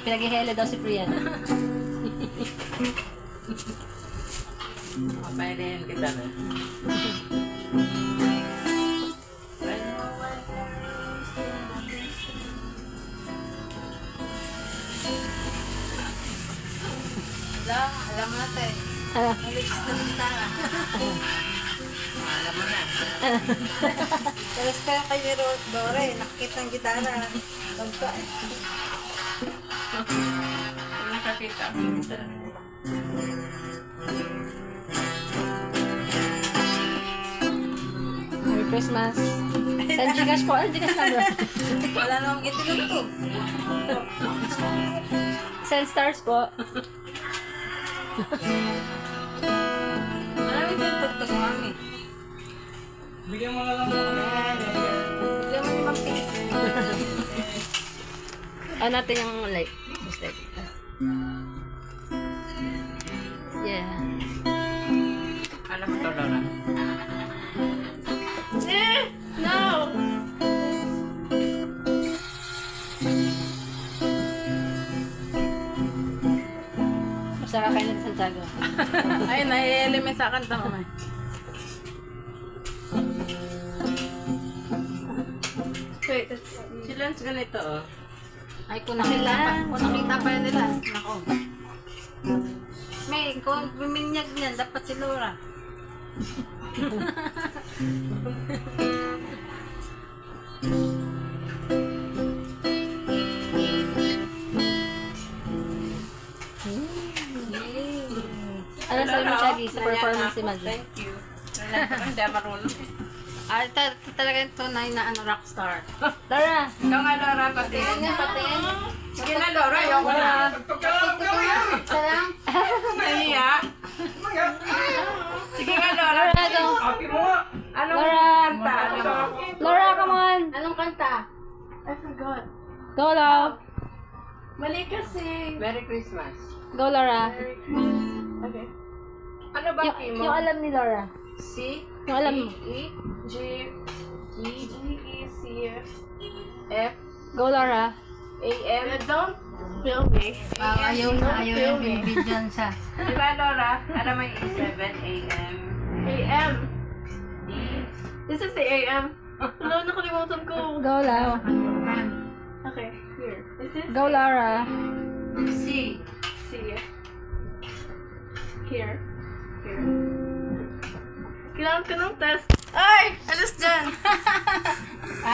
Pinag-ihele daw si Priyan. Papailihin kita na. Alam mo natin. Maligis na bintana. Alam mo na. Talas ka kay Dore. Nakikita ang gitara. Pagka. Nakakita ako kita. Merry Christmas. Send Gcash po. Gcash number. Wala namang itilog to. Send stars po. Maraming tinutugtog, mami. Bigyan mo na lang ako. Bigyan mo limang piso. Ano natin yung light? Just like yeah. Alam mo to, Lola. No! Masarap kayo ng Santiago. Ay, nai-element sa kanta mo, may. Wait, si Lance ganito, oh. Ay, kung nakita pa yun nila. Nako. May, kung buminyag niyan, dapat si Laura. Ano sabi mo, Shaggy, sa performance ni Maggie? Thank you. Hindi ako marunong. Ay, talaga yung tunay na rockstar. Laura! Ikaw nga, Laura, pati. Patiin. Sige na, Laura. Ayoko na. Salam. Nahiya. Sige nga, Laura. Laura, go! Anong Laura. kanta? Alam mo? Laura, come on! Anong kanta? I forgot. Go, Laura! Mali kasi. Merry Christmas. Go, Laura! Okay. Ano ba Yung alam ni Laura. C, Yung alam mo. E, G, E, G, E, C, F, Go, Laura! A, M. Don't film me. Ayaw yung bibidyan siya. Diba, Laura? Alam mo yung E7, AM. AM. D. This is the AM. Hello, nakalimutan ko. Go, Laura! Okay, here. This is Go, Laura! C. C. Here. Here. Kailangan ko ng test. Ay! Alas dyan!